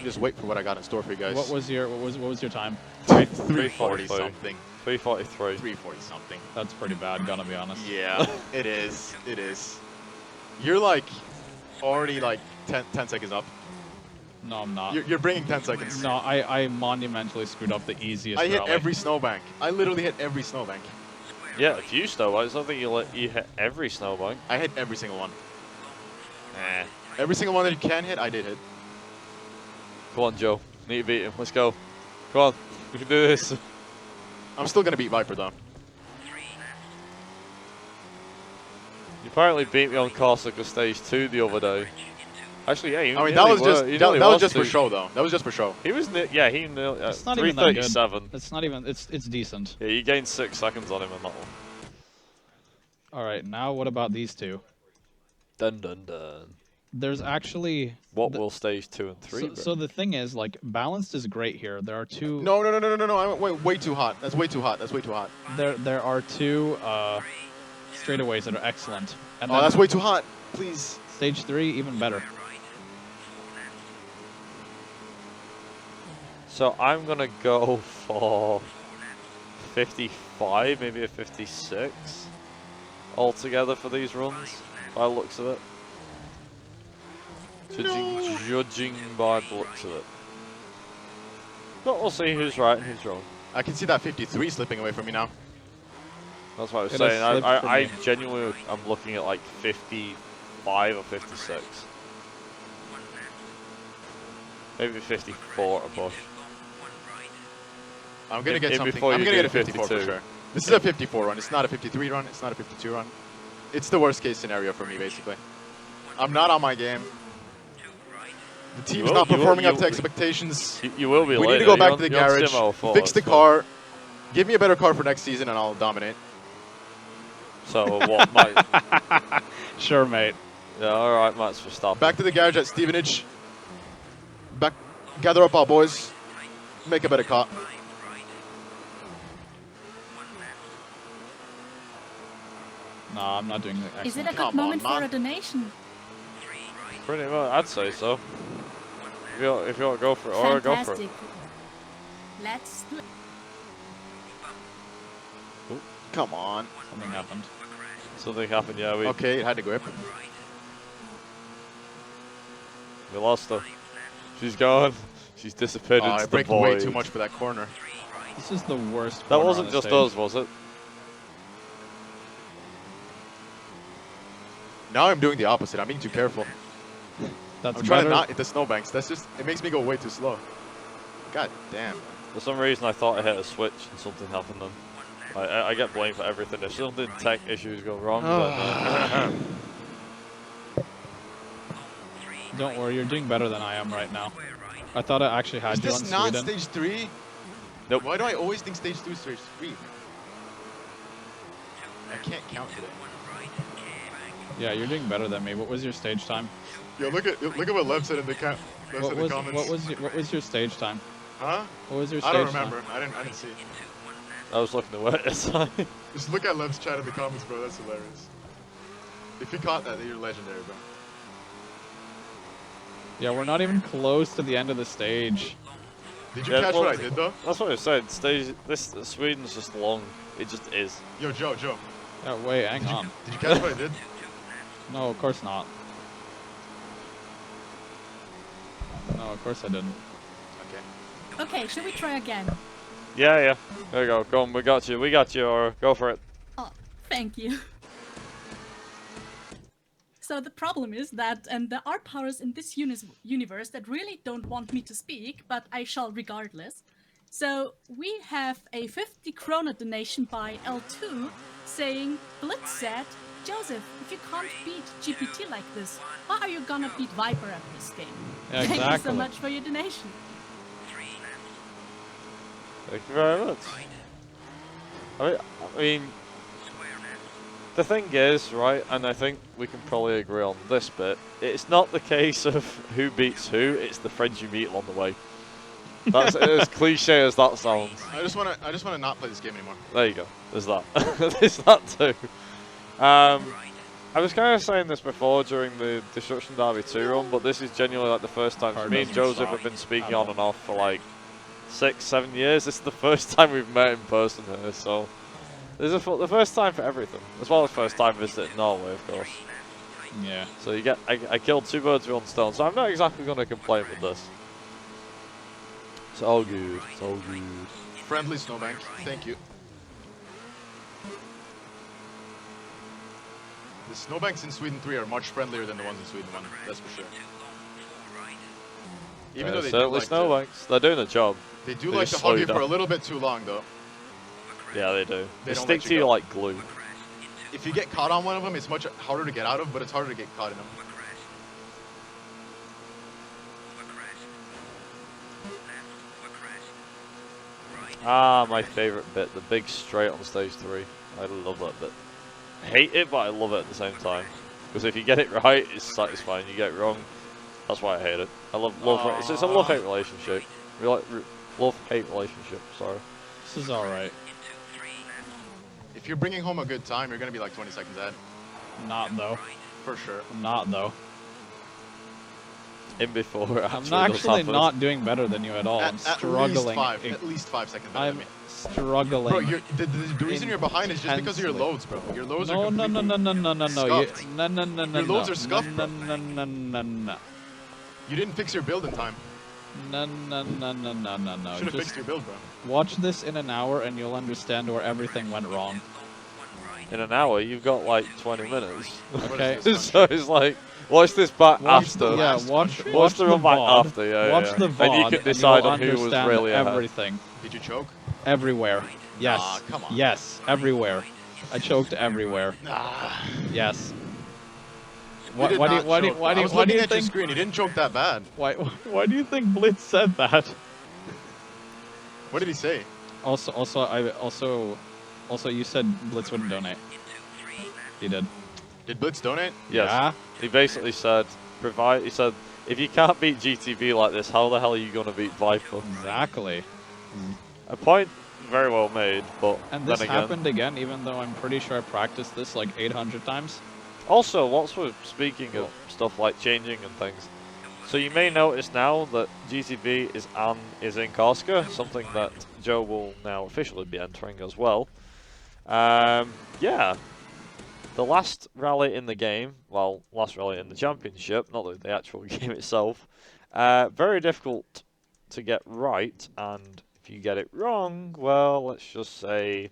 Just wait for what I got in store for you guys. What was your time? 340 something. 343. 340 something. That's pretty bad, gonna be honest. Yeah, it is. It is. You're like already like 10 seconds up. No, I'm not. You're bringing 10 seconds. No, I monumentally screwed up the easiest I hit rally. every snowbank. I literally hit every snowbank. Yeah, a few snowbanks. I think you hit every snowbank. I hit every single one. Eh. Every single one that you can hit, I did hit. Come on, Joe. Need to beat him. Let's go. Come on. We can do this. I'm still going to beat Viper, though. You apparently beat me on Corsica Stage 2 the other day. Actually, yeah. I mean, that was just for show, though. That was just for show. He was, yeah, he nailed It's not even that good. 337. It's not even. It's decent. Yeah, you gained 6 seconds on him in that one. All right, now what about these two? Dun dun dun. There's actually. What will Stage 2 and 3 be? So the thing is, like, balanced is great here. There are two. No. I went way too hot. That's way too hot. That's way too hot. There are two straightaways that are excellent. And Oh, then that's way too hot. Please. Stage 3, even better. So I'm going to go for 55, maybe a 56 altogether for these runs, by the looks of it. Judging by the looks of it. But we'll see who's right and who's wrong. I can see that 53 slipping away from me now. That's what I was It saying. has slipped for I me. genuinely am looking at like 55 or 56. Maybe 54 at a push. I'm gonna get In something. before I'm you gonna do get a 54 for 52. sure. This is a 54 run. It's not a 53 run. It's not a 52 run. It's the worst case scenario for me, basically. I'm not on my game. The team's not performing up to expectations. You will be We later. need to go back You're to the on garage, CMO4, fix the so- car, give me a better car for next season, and I'll dominate. So what, Mike? Sure, mate. Yeah, all right, Matt's for stopping. Back to the garage at Stevenage. Back, gather up our boys, make a better car. No, I'm not doing it. Is it a good moment for a donation? Pretty much, I'd say so. If you want to go for it, or go for it. Let's. Come on. Something happened. Something happened, yeah. Okay, it had to grip. We lost her. She's gone. She's disappeared into I the braked void. way too much for that corner. This is the worst. That wasn't just us, was it? Now I'm doing the opposite. I'm being too careful. That's I'm trying better. to not hit the snowbanks. That's just, it makes me go way too slow. God damn. For some reason, I thought I hit a switch and something happened then. I get blamed for everything. If something tech issues go wrong, then, Don't worry, you're doing better than I am right now. I thought I actually had you on Is this not Sweden. stage 3? Nope. Why do I always think stage 2 is stage 3? I can't count today. Yeah, you're doing better than me. What was your stage time? Yo, look at what Lev said in the comments. What was your stage time? Huh? What was your stage I don't time? remember. I didn't see. I was looking away at the time. Just look at Lev's chat in the comments, bro. That's hilarious. If you caught that, then you're legendary, bro. Yeah, we're not even close to the end of the stage. Did you catch what I did, though? That's what I said. Sweden's just long. It just is. Yo, Joe. Yeah, wait, hang on. Did you catch what I did? No, of course not. No, of course I didn't. Okay. Okay, should we try again? Yeah. There you go. Go on, we got you, or go for it. Oh, thank you. So the problem is that there are powers in this universe that really don't want me to speak, but I shall regardless. So we have a 50 krona donation by L2 saying, Blitz said, Joseph, if you can't beat GPT like this, how are you gonna beat Viper at this game? Yeah, Thank you so exactly. much for your donation. Thank you very much. I mean, the thing is, right, and I think we can probably agree on this bit, it's not the case of who beats who, it's the friends you meet along the way. That's as cliche as that sounds. I just wanna not play this game anymore. There you go. There's that. There's that too. I was kind of saying this before during the Destruction Derby 2 run, but this is genuinely like the first time. Me and Joseph have been speaking on and off for like 6-7 years. This is the first time we've met in person here, so this is the first time for everything, as well as first time visiting Norway, of course. Yeah. So you get, I killed 2 birds with 1 stone, so I'm not exactly going to complain with this. It's all good. It's all good. Friendly snowbank. Thank you. The snowbanks in Sweden 3 are much friendlier than the ones in Sweden 1. That's for sure. Even though they do certainly like snowbanks. They're doing a job. they do They like to just slow hug you you for a down. little bit too long, though. Yeah, they do. They don't stick let to you you go. like glue. If you get caught on one of them, it's much harder to get out of, but it's harder to get caught in them. Ah, my favourite bit, the big straight on stage 3. I love that bit. I hate it, but I love it at the same time. Because if you get it right, it's satisfying. You get it wrong, that's why I hate it. I love it's a love-hate relationship. Love-hate relationship, sorry. This is alright. If you're bringing home a good time, you're going to be like 20 seconds ahead. Not though. For sure. Not though. In before it I'm actually actually not doing better than you at all. I'm struggling. At least 5 seconds better I'm than me. struggling. Bro, the reason you're behind is just because of your intensely. loads, bro. Your loads No, are no, no, completely no, no, no, no, no. scuffed. No, no, no, no. Your loads are scuffed, no, bro. no, no, no, no. You didn't fix your build in time. No, no, no, no, no, no, no. Should have Just fixed your build, bro. watch this in an hour and you'll understand where everything went wrong. In an hour, you've got like 20 minutes. Okay. So it's like, watch this back after. Yeah, watch the run back VOD. after, yeah, watch yeah. the VOD. And you can decide you'll on who was understand really ahead. everything. Did you choke? Everywhere. Yes. Aw, come on. Yes, everywhere. I choked everywhere. Yes. Why do you I was looking think at your screen. You didn't choke that bad. why do you think Blitz said that? What did he say? Also you said Blitz wouldn't donate. He did. Did Blitz donate? Yes. Yeah. He basically said, he said, if you can't beat GTB like this, how the hell are you going to beat Viper? Exactly. A point very well made, but And this then again, happened again, even though I'm pretty sure I practiced this like 800 times. also, whilst we're speaking of stuff like changing and things, so you may notice now that GTV is in Corsica, something that Joe will now officially be entering as well. Yeah, the last rally in the game, well, last rally in the championship, not the actual game itself, very difficult to get right, and if you get it wrong, well, let's just say...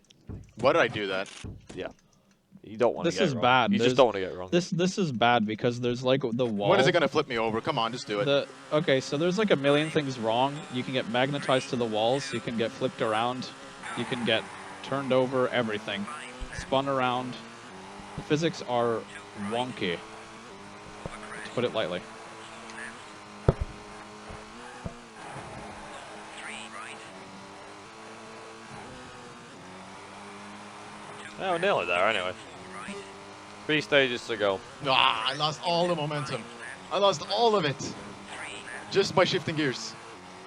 Why did I do that? Yeah. You don't want to get it wrong. This is bad. You just don't want to get it wrong. This is bad because there's like the wall. When is it gonna flip me over? Come on, just do it. Okay, so there's like a million things wrong. You can get magnetized to the walls. You can get flipped around. You can get turned over. Everything, spun around. The physics are wonky, to put it lightly. Oh, we're nearly there anyway. 3 stages to go. Ah, I lost all the momentum. I lost all of it. Just by shifting gears.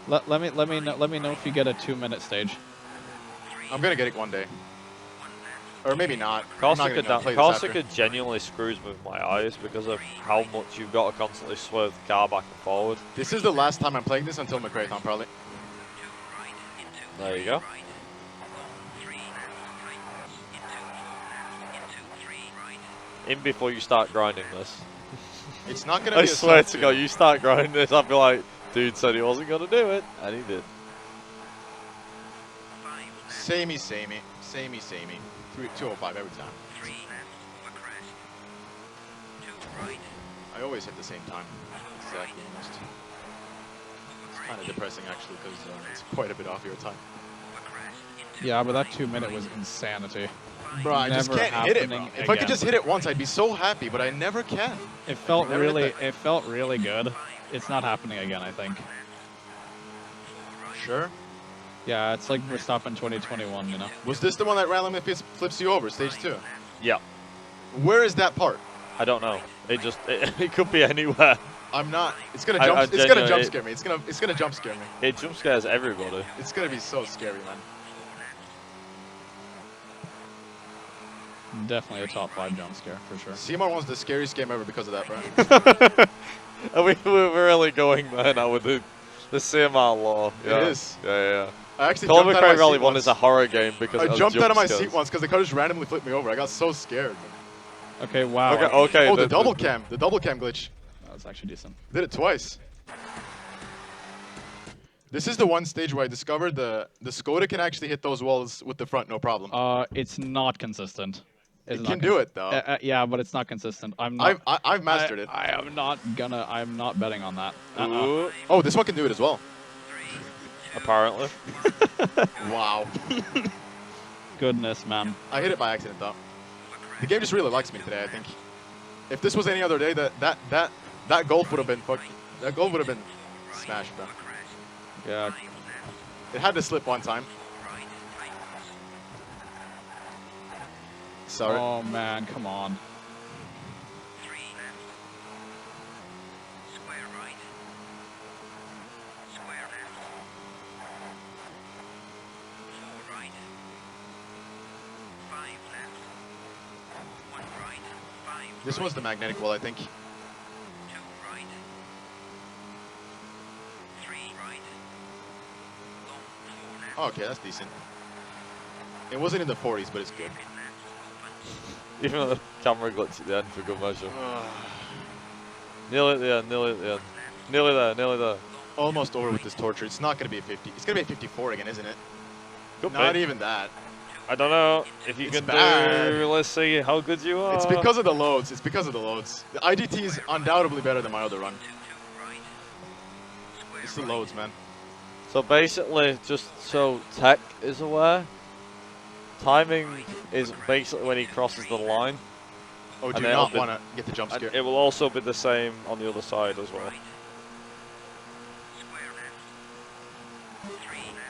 Let me know if you get a 2-minute stage. I'm gonna get it one day. Or maybe not. Corsica genuinely screws with my eyes because of how much you've got to constantly swerve the car back and forward. This is the last time I'm playing this until McRae-thon, probably. There you go. In before you start grinding this. It's not gonna be I swear to God, you start grinding this, I'll be like, dude said he wasn't gonna do it, and he did. Samey. 205 every time. I always hit the same time. Exactly. It's kind of depressing actually because it's quite a bit off your time. Yeah, but that 2-minute was insanity. Bro, I just can't hit it, bro. If I could just hit it once, I'd be so happy, but I never can. It felt really good. It's not happening again, I think. Sure? Yeah, it's like Verstappen 2021, you know. Was this the one that randomly flips you over, stage 2? Yeah. Where is that part? I don't know. It could be anywhere. I'm not. It's gonna jump. It's gonna jump scare me. It's gonna jump scare me. It jump scares everybody. It's gonna be so scary, man. Definitely a top 5 jump scare for sure. CMR one's the scariest game ever because of that, bro. We're really going there now with the CMR law. Yeah. It is. Yeah. I actually Colin Mcrae Rally 1 is a horror game because I jumped out of my seat once because the car just randomly flipped me over. I got so scared. Okay, wow. Okay. Oh, the double cam glitch. That was actually decent. Did it twice. This is the one stage where I discovered the Skoda can actually hit those walls with the front, no problem. It's not consistent. It can do it though. Yeah, but it's not consistent. I've mastered it. I'm not betting on that. Oh, this one can do it as well. Apparently. Wow. Goodness, man. I hit it by accident though. The game just really likes me today, I think. If this was any other day, that Golf would have been smashed, bro. Yeah. It had to slip one time. Sorry. Oh man, come on. This was the magnetic wall, I think. Oh, okay, that's decent. It wasn't in the 40s, but it's good. Even though the camera glitch at the end for good measure. Nearly at the end, nearly there. Almost over with this torture. It's not going to be a 50. It's going to be a 54 again, isn't it? Could not be. Even that. I don't know if you can do. Let's see how good you are. It's because of the loads. The IGT is undoubtedly better than my other run. It's the loads, man. So basically, just so Tech is aware, timing is basically when he crosses the line. Oh, do not want to get the jump scare. It will also be the same on the other side as well.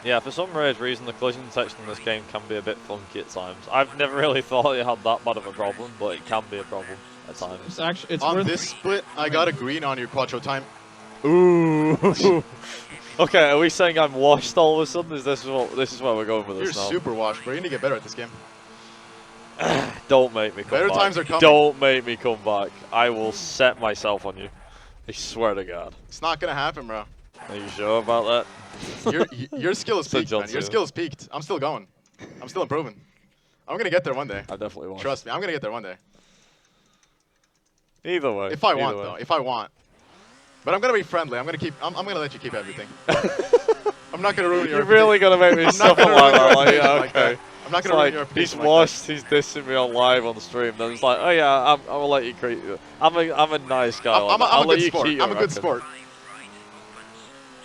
Yeah, for some weird reason, the collision detection in this game can be a bit funky at times. I've never really thought it had that bad of a problem, but it can be a problem at times. It's on this split, I got a green on your quattro time. Ooh. Okay, are we saying I'm washed all of a sudden? Is this where we're going with You're this now? super washed, bro. You need to get better at this game. Don't make me come back. Better times are coming. Don't make me come back. I will set myself on you. I swear to God. It's not gonna happen, bro. Are you sure about that? Your skill is peaked, man. Your skill is peaked. I'm still going. I'm still improving. I'm gonna get there one day. I definitely won't. Trust me, I'm gonna get there one day. Either way. If I want, though. If I want. But I'm gonna be friendly. I'm gonna let you keep everything. I'm not gonna ruin your. You're really gonna make me suffer like that. Like, yeah, okay. I'm not gonna ruin your reputation. He's washed. He's dissing me on live on the stream. Then it's like, oh yeah, I will let you create. I'm a nice guy. I'm a good sport. I'm a good sport.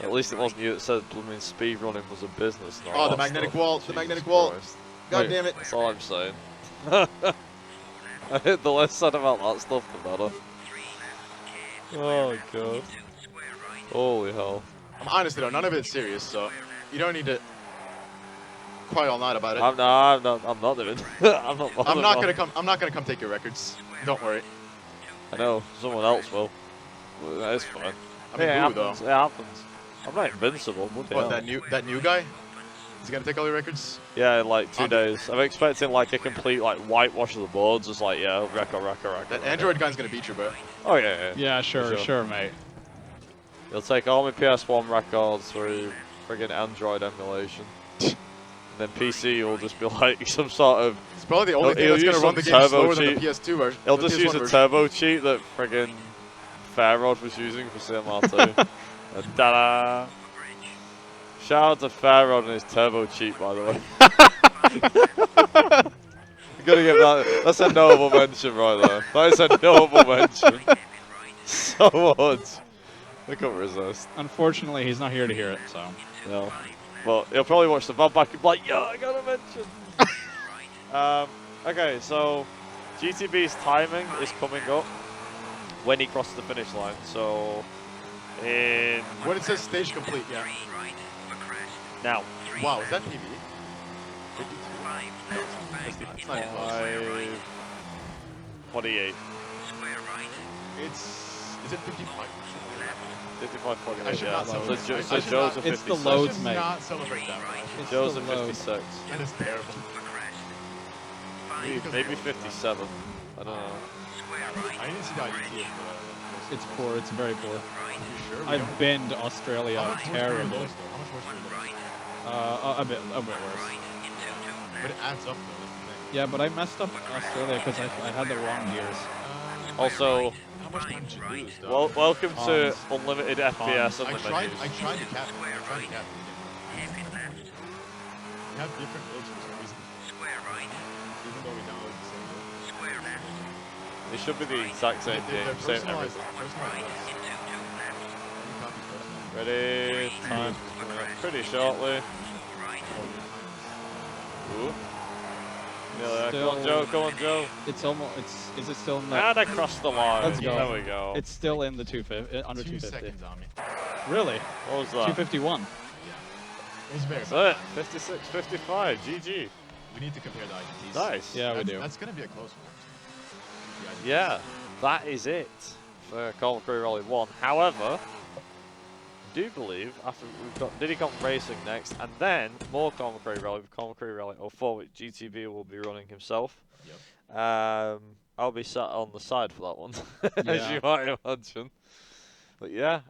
At least it wasn't you that said speedrunning was a business. Oh, the magnetic wall. The magnetic wall. God damn it. That's all I'm saying. The less said about that stuff, the better. Oh god. Holy hell. Honestly though, none of it's serious, so you don't need to cry all night about it. I'm not doing. I'm not gonna come take your records. Don't worry. I know someone else will. That is fine. I mean, it happens. It happens. I'm not invincible. What, that new guy? Is he gonna take all your records? Yeah, in like 2 days. I'm expecting like a complete like whitewash of the boards. Just like record. That Android guy's gonna beat you, bro. Oh yeah. Yeah, sure, mate. He'll take all my PS1 records through friggin' Android emulation. And then PC will just be like some sort of. It's probably the only thing that's gonna run the game slower than the PS2 version. He'll just use a turbo cheat that friggin' Fairrod was using for CMR2. Ta-da! Shout out to Fairrod and his turbo cheat, by the way. Gotta give that. That's a noble mention right there. That is a noble mention. So much. I couldn't resist. Unfortunately, he's not here to hear it, so. No. Well, he'll probably watch the VOD back and be like, yo, I gotta mention. Okay, so GTB's timing is coming up when he crosses the finish line. So, when it says stage complete, yeah. Now. Wow, is that PB? 52? 48. Is it 55? 55, 48, I should not celebrate. So Joe's a 56. It's the loads, mate. I should not celebrate that, right? Joe's a 56. That is terrible. Maybe 57. I don't know. I didn't see that idea. It's poor. It's very poor. Sure? I've been to Australia. How much Terrible. How much worse A bit worse. But it adds up though. That's the thing. Yeah, but I messed up Australia because I had the wrong gears. Also, how much time did you lose, though? welcome to unlimited FPS on the menus. I tried to cap it. You have different builds for some reason. Even though we downloaded the same build. It should be the exact same game, same everything. Ready? Time pretty shortly. Ooh. Yeah, go on, Joe. Go on, Joe. It's almost. Is it still in the? And across the line. Let's go. There we go. It's still in the 250. Under 2 250. seconds on me. Really? What was that? 251. It was very That's bad. it. 56, 55. GG. We need to compare the IDTs. Nice. Yeah, we do. That's gonna be a close one. Yeah, that is it for Colin Mcrae Rally 1. However, I do believe after we've got Diddy Kong Racing next, and then more Colin Mcrae Rally with Colin Mcrae Rally 04, which GTB will be running himself. Yep. I'll be sat on the side for that one, as you might imagine. But yeah,